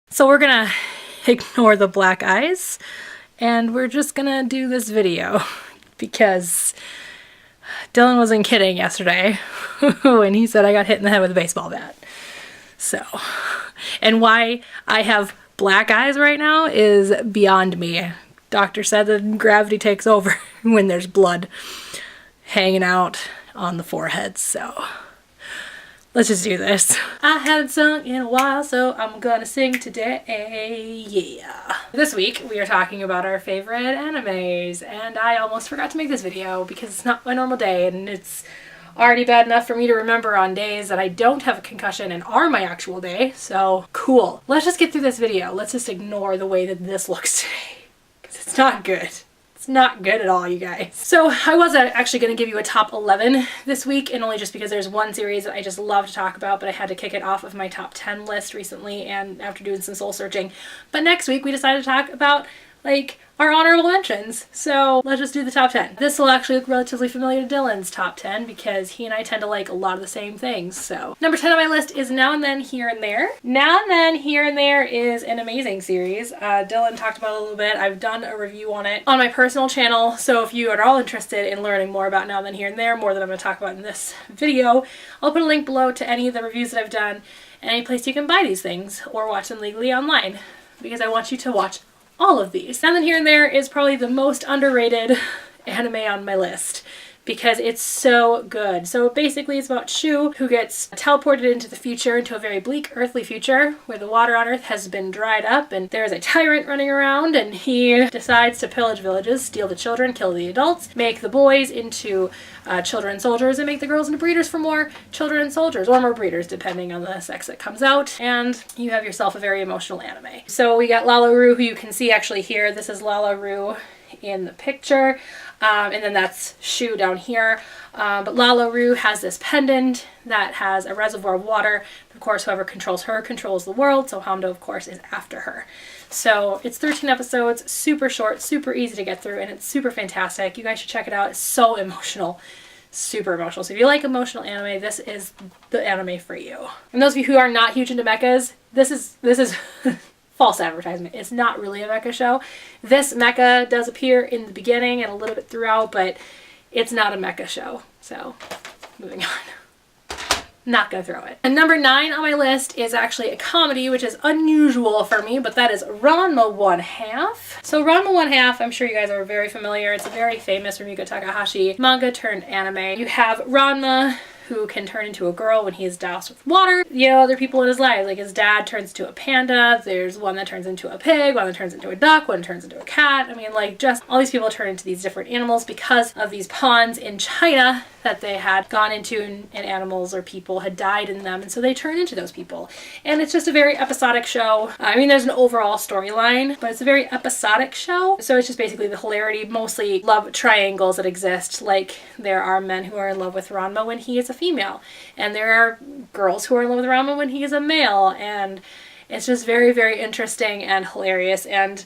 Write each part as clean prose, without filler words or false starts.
So we're gonna ignore the black eyes and we're just gonna do this video because Dylan wasn't kidding yesterday when he said I got hit in the head with a baseball bat. So, and why I have black eyes right now is beyond me. Doctor said that gravity takes over when there's blood hanging out on the forehead, so let's just do this. I haven't sung in a while, so I'm gonna sing today, yeah. This week, we are talking about our favorite animes, and I almost forgot to make this video because it's not my normal day, and it's already bad enough for me to remember on days that I don't have a concussion and are my actual day, so cool. Let's just get through this video. Let's just ignore the way that this looks today, because it's not good. Not good at all, you guys. So I was actually going to give you a top 11 this week, and only just because there's one series that I just love to talk about, but I had to kick it off of my top 10 list recently and after doing some soul searching. But next week we decided to talk about like our honorable mentions. So let's just do the top 10. This will actually look relatively familiar to Dylan's top 10 because he and I tend to like a lot of the same things. So number 10 on my list is Now and Then, Here and There. Now and Then, Here and There is an amazing series. Dylan talked about it a little bit. I've done a review on it on my personal channel. So if you are all interested in learning more about Now and Then, Here and There, more than I'm going to talk about in this video, I'll put a link below to any of the reviews that I've done and any place you can buy these things or watch them legally online because I want you to watch all of these. Now and Then, Here and There is probably the most underrated anime on my list because it's so good. So basically it's about Shu, who gets teleported into the future, into a very bleak earthly future where the water on Earth has been dried up and there's a tyrant running around, and he decides to pillage villages, steal the children, kill the adults, make the boys into children soldiers, and make the girls into breeders for more children soldiers, or more breeders depending on the sex that comes out, and you have yourself a very emotional anime. So we got Lala Roo, who you can see actually here. This is Lala Roo in the picture. And then that's Shu down here. But Lala Roo has this pendant that has a reservoir of water. Of course, whoever controls her controls the world, so Hamdo, of course, is after her. So it's 13 episodes, super short, super easy to get through, and it's super fantastic. You guys should check it out. It's so emotional. Super emotional. So if you like emotional anime, this is the anime for you. And those of you who are not huge into mechas, this is false advertisement. It's not really a mecha show. This mecha does appear in the beginning and a little bit throughout, but it's not a mecha show. So, moving on. Not gonna throw it. And number 9 on my list is actually a comedy, which is unusual for me, but that is Ranma 1/2. So Ranma 1/2, I'm sure you guys are very familiar. It's a very famous Rumiko Takahashi manga turned anime. You have Ranma, who can turn into a girl when he is doused with water. You know, other people in his life, like his dad turns into a panda, there's one that turns into a pig, one that turns into a duck, one turns into a cat. I mean, like, just all these people turn into these different animals because of these ponds in China that they had gone into, and animals or people had died in them, and so they turn into those people. And it's just a very episodic show. I mean, there's an overall storyline, but it's a very episodic show. So it's just basically the hilarity, mostly love triangles that exist. Like, there are men who are in love with Ranma when he is a female, and there are girls who are in love with Ranma when he is a male, and it's just very, very interesting and hilarious, and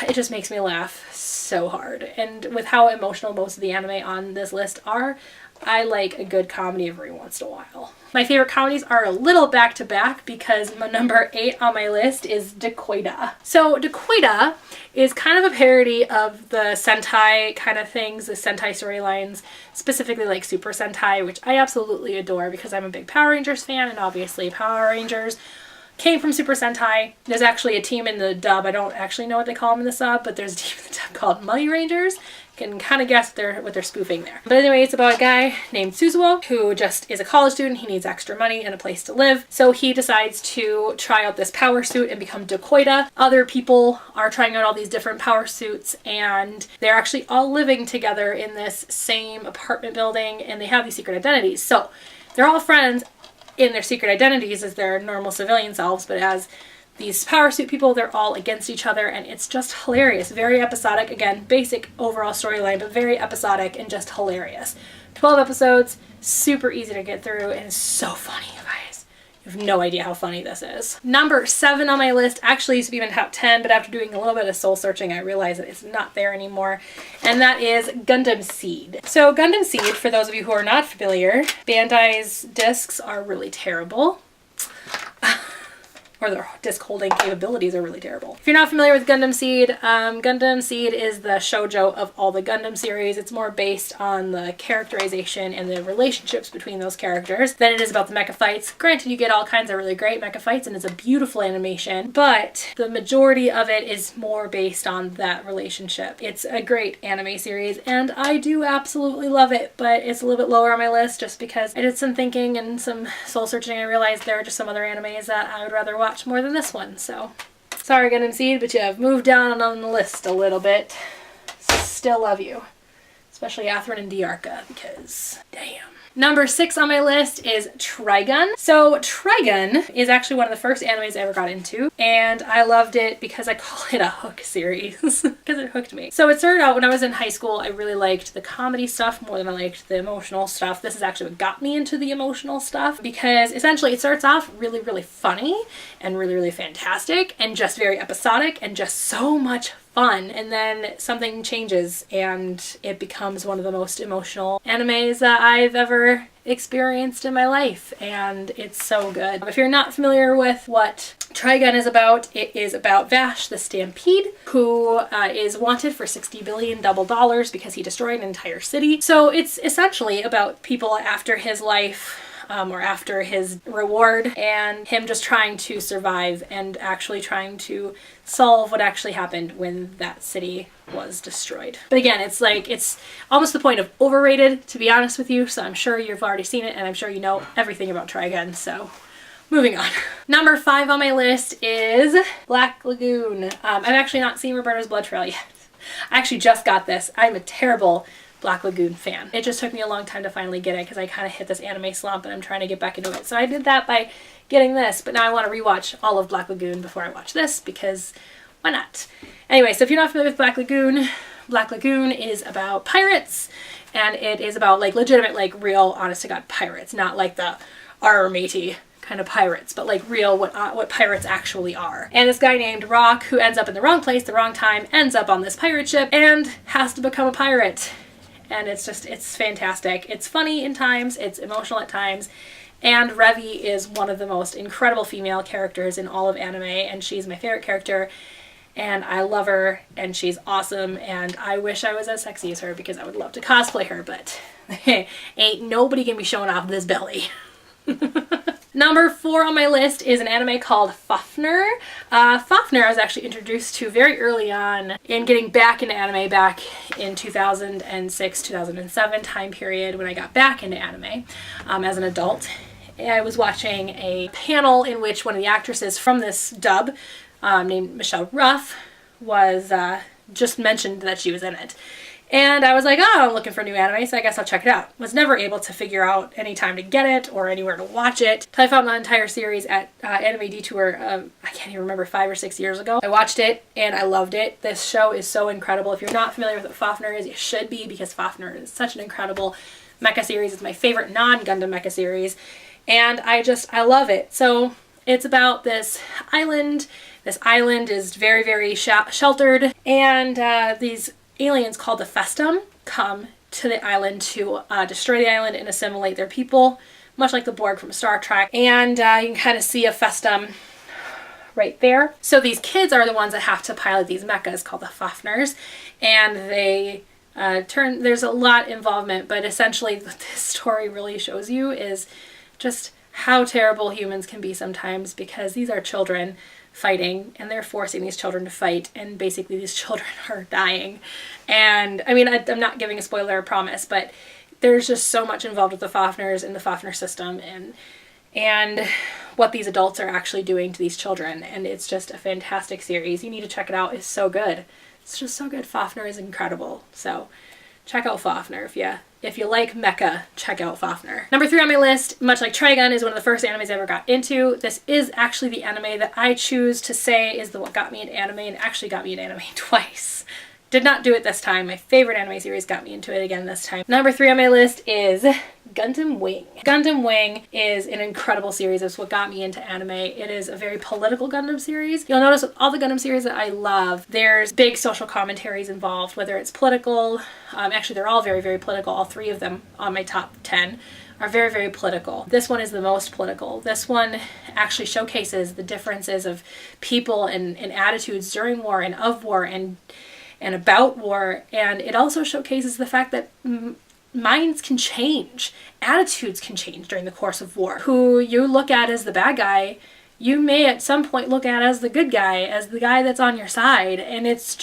it just makes me laugh so hard. And with how emotional most of the anime on this list are, I like a good comedy every once in a while. My favorite comedies are a little back to back because my number 8 on my list is Dakoita. So Dakoita is kind of a parody of the Sentai kind of things, the Sentai storylines, specifically like Super Sentai, which I absolutely adore because I'm a big Power Rangers fan, and obviously Power Rangers came from Super Sentai. There's actually a team in the dub, I don't actually know what they call them in the sub, but there's a team in the dub called Money Rangers. You can kind of guess what they're spoofing there. But anyway, it's about a guy named Suzuo who just is a college student. He needs extra money and a place to live. So he decides to try out this power suit and become Dakoita. Other people are trying out all these different power suits, and they're actually all living together in this same apartment building, and they have these secret identities. So they're all friends in their secret identities as their normal civilian selves, but as these power suit people, they're all against each other, and it's just hilarious. Very episodic. Again, basic overall storyline, but very episodic and just hilarious. 12 episodes, super easy to get through, and it's so funny, you guys. You have no idea how funny this is. Number 7 on my list actually used to be in my top 10, but after doing a little bit of soul searching, I realized that it's not there anymore, and that is Gundam Seed. So Gundam Seed, for those of you who are not familiar, Bandai's discs are really terrible. or their disc holding capabilities are really terrible. If you're not familiar with Gundam Seed, Gundam Seed is the shoujo of all the Gundam series. It's more based on the characterization and the relationships between those characters than it is about the mecha fights. Granted, you get all kinds of really great mecha fights and it's a beautiful animation, but the majority of it is more based on that relationship. It's a great anime series and I do absolutely love it, but it's a little bit lower on my list just because I did some thinking and some soul searching. I realized there are just some other animes that I would rather watch more than this one. So sorry Gundam Seed, but you have moved down on the list a little bit. Still love you. Especially Athrun and Diarca, because damn. Number 6 on my list is Trigun. So Trigun is actually one of the first animes I ever got into, and I loved it because I call it a hook series, because it hooked me. So it started out when I was in high school. I really liked the comedy stuff more than I liked the emotional stuff. This is actually what got me into the emotional stuff, because essentially it starts off really, really funny and really, really fantastic and just very episodic and just so much fun, and then something changes and it becomes one of the most emotional animes that I've ever experienced in my life, and it's so good. If you're not familiar with what Trigun is about, it is about Vash the Stampede, who is wanted for $60 billion double dollars because he destroyed an entire city. So it's essentially about people after his life, or after his reward, and him just trying to survive and actually trying to solve what actually happened when that city was destroyed. But again, it's like, it's almost the point of overrated, to be honest with you, so I'm sure you've already seen it and I'm sure you know everything about Trigun, so moving on. Number 5 on my list is Black Lagoon. I've actually not seen Roberta's Blood Trail yet. I actually just got this. I'm a terrible Black Lagoon fan. It just took me a long time to finally get it because I kind of hit this anime slump and I'm trying to get back into it. So I did that by getting this, but now I want to rewatch all of Black Lagoon before I watch this because why not? Anyway, so if you're not familiar with Black Lagoon is about pirates, and it is about like legitimate, like real, honest to God pirates, not like the arr matey kind of pirates, but like real what pirates actually are. And this guy named Rock, who ends up in the wrong place, the wrong time, ends up on this pirate ship and has to become a pirate. And it's fantastic. It's funny in times, it's emotional at times, and Revi is one of the most incredible female characters in all of anime, and she's my favorite character, and I love her, and she's awesome, and I wish I was as sexy as her because I would love to cosplay her, but ain't nobody gonna be showing off this belly. Number 4 on my list is an anime called Fafner. Fafner I was actually introduced to very early on in getting back into anime back in 2006, 2007 time period when I got back into anime as an adult. I was watching a panel in which one of the actresses from this dub named Michelle Ruff was just mentioned that she was in it. And I was like, oh, I'm looking for new anime, so I guess I'll check it out. Was never able to figure out any time to get it or anywhere to watch it. Till I found the entire series at Anime Detour, I can't even remember, 5 or 6 years ago. I watched it and I loved it. This show is so incredible. If you're not familiar with what Fafner is, you should be, because Fafner is such an incredible mecha series. It's my favorite non-Gundam mecha series. And I love it. So it's about this island. This island is very, very sheltered, and these aliens called the Festum come to the island to destroy the island and assimilate their people, much like the Borg from Star Trek. And you can kind of see a Festum right there. So these kids are the ones that have to pilot these mechas called the Fafners, and they there's a lot involvement, but essentially what this story really shows you is just how terrible humans can be sometimes, because these are children fighting and they're forcing these children to fight, and basically these children are dying. And I mean, I'm not giving a spoiler, I promise, but there's just so much involved with the Fafners and the Fafner system and what these adults are actually doing to these children, and it's just a fantastic series. You need to check it out. It's so good. It's just so good. Fafner is incredible. So check out Fafner if you like mecha, check out Fafner. Number 3 on my list, much like Trigun, is one of the first animes I ever got into. This is actually the anime that I choose to say is what got me into anime, and actually got me into anime twice. Did not do it this time. My favorite anime series got me into it again this time. Number 3 on my list is Gundam Wing. Gundam Wing is an incredible series. It's what got me into anime. It is a very political Gundam series. You'll notice with all the Gundam series that I love, there's big social commentaries involved, whether it's political. Actually, they're all very, very political. All 3 of them on my top 10 are very, very political. This one is the most political. This one actually showcases the differences of people and attitudes during war and of war and about war, and it also showcases the fact that minds can change, attitudes can change during the course of war. Who you look at as the bad guy, you may at some point look at as the good guy, as the guy that's on your side, and it's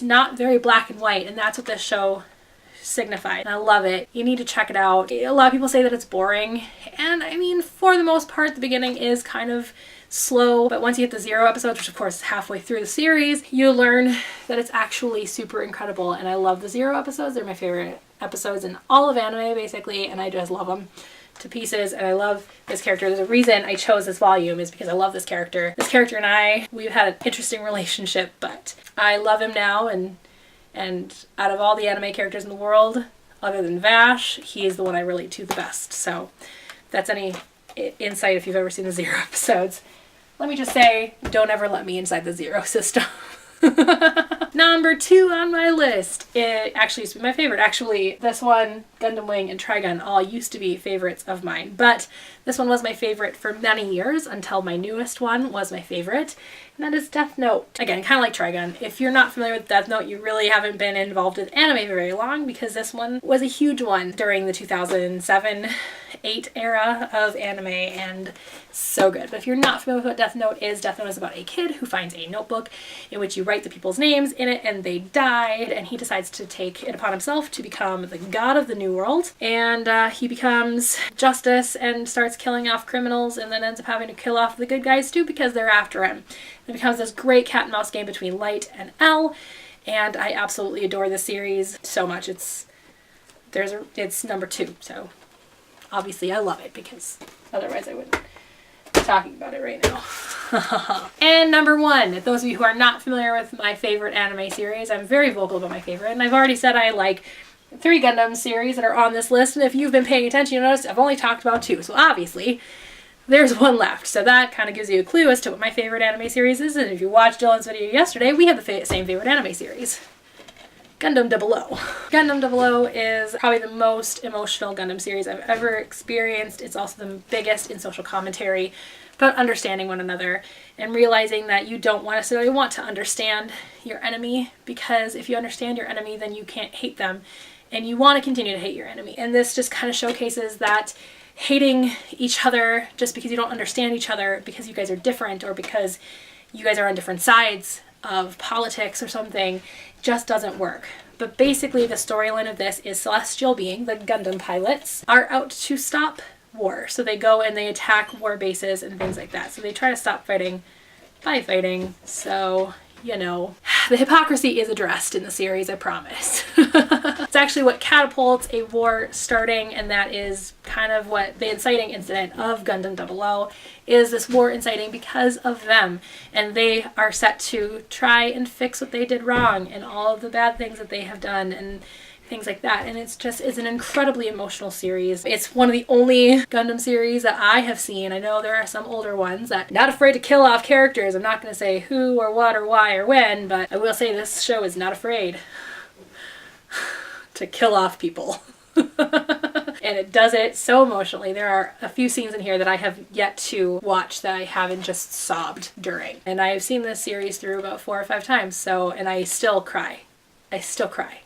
not very black and white, and that's what this show signifies. And I love it. You need to check it out. A lot of people say that it's boring, and I mean, for the most part, the beginning is kind of slow, but once you hit the 0 episodes, which of course is halfway through the series, you learn that it's actually super incredible. And I love the 0 episodes. They're my favorite episodes in all of anime, basically, and I just love them to pieces. And I love this character. There's a reason I chose this volume, is because I love this character. This character and we've had an interesting relationship, but I love him now, and out of all the anime characters in the world, other than Vash, he is the one I relate to the best. So if that's any insight, if you've ever seen the 0 episodes, let me just say, don't ever let me inside the 0 system. Number 2 on my list, it actually used to be my favorite. Actually, this one, Gundam Wing and Trigun, all used to be favorites of mine, but this one was my favorite for many years until my newest one was my favorite, and that is Death Note. Again, kind of like Trigun. If you're not familiar with Death Note, you really haven't been involved with anime very long, because this one was a huge one during the 2007-8 era of anime, and so good. But if you're not familiar with what Death Note is about a kid who finds a notebook in which you write the people's names in it and they died, and he decides to take it upon himself to become the god of the new world, and he becomes justice and starts killing off criminals, and then ends up having to kill off the good guys too because they're after him. It becomes this great cat and mouse game between Light and L, and I absolutely adore this series so much. It's number 2, so obviously I love it, because otherwise I wouldn't be talking about it right now. And number 1, those of you who are not familiar with my favorite anime series, I'm very vocal about my favorite, and I've already said I like 3 Gundam series that are on this list, and if you've been paying attention, you'll notice I've only talked about 2, so obviously there's 1 left. So that kind of gives you a clue as to what my favorite anime series is, and if you watched Dylan's video yesterday, we have the same favorite anime series. Gundam 00. Gundam 00 is probably the most emotional Gundam series I've ever experienced. It's also the biggest in social commentary about understanding one another and realizing that you don't necessarily want to understand your enemy, because if you understand your enemy, then you can't hate them, and you want to continue to hate your enemy. And this just kind of showcases that hating each other just because you don't understand each other, because you guys are different, or because you guys are on different sides of politics or something, just doesn't work. But basically the storyline of this is celestial being, the Gundam pilots, are out to stop war. So they go and they attack war bases and things like that. So they try to stop fighting by fighting. So, you know, the hypocrisy is addressed in the series, I promise. It's actually what catapults a war starting, and that is kind of what the inciting incident of Gundam 00 is, this war inciting because of them. And they are set to try and fix what they did wrong and all of the bad things that they have done and things like that. And it's an incredibly emotional series. It's one of the only Gundam series that I have seen. I know there are some older ones that are not afraid to kill off characters. I'm not going to say who or what or why or when, but I will say this show is not afraid to kill off people. And it does it so emotionally. There are a few scenes in here that I have yet to watch that I haven't just sobbed during. And I've seen this series through about 4 or 5 times, and I still cry. I still cry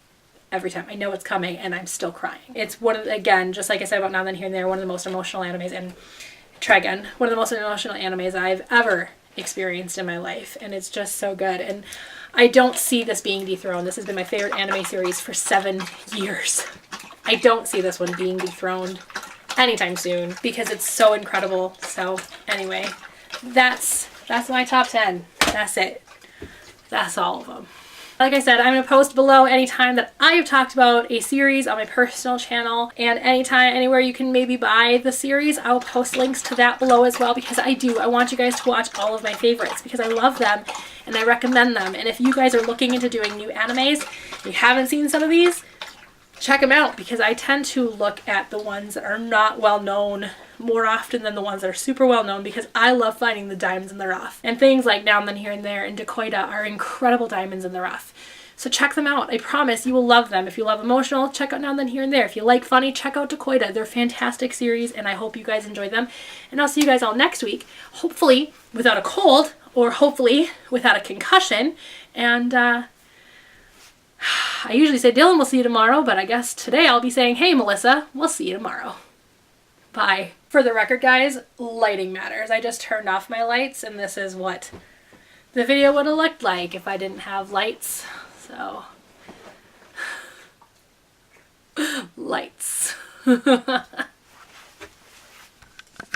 every time. I know it's coming and I'm still crying. It's one of the, again, just like I said about Now Then Here and There, one of the most emotional animes, and Trigun, one of the most emotional animes I've ever experienced in my life. And it's just so good. And I don't see this being dethroned. This has been my favorite anime series for 7 years. I don't see this one being dethroned anytime soon because it's so incredible. So anyway, that's my top 10. That's it. That's all of them. Like I said, I'm going to post below anytime that I have talked about a series on my personal channel, and anytime, anywhere you can maybe buy the series, I'll post links to that below as well, because I want you guys to watch all of my favorites because I love them and I recommend them. And if you guys are looking into doing new animes, you haven't seen some of these, check them out, because I tend to look at the ones that are not well known more often than the ones that are super well known, because I love finding the diamonds in the rough. And things like Now and Then Here and There and Dakoita are incredible diamonds in the rough. So check them out. I promise you will love them. If you love emotional, check out Now and Then Here and There. If you like funny, check out Dakoita. They're fantastic series, and I hope you guys enjoy them. And I'll see you guys all next week, hopefully without a cold, or hopefully without a concussion. And I usually say, Dylan, we'll see you tomorrow, but I guess today I'll be saying, hey, Melissa, we'll see you tomorrow. Bye. For the record, guys, lighting matters. I just turned off my lights, and this is what the video would have looked like if I didn't have lights. So, lights.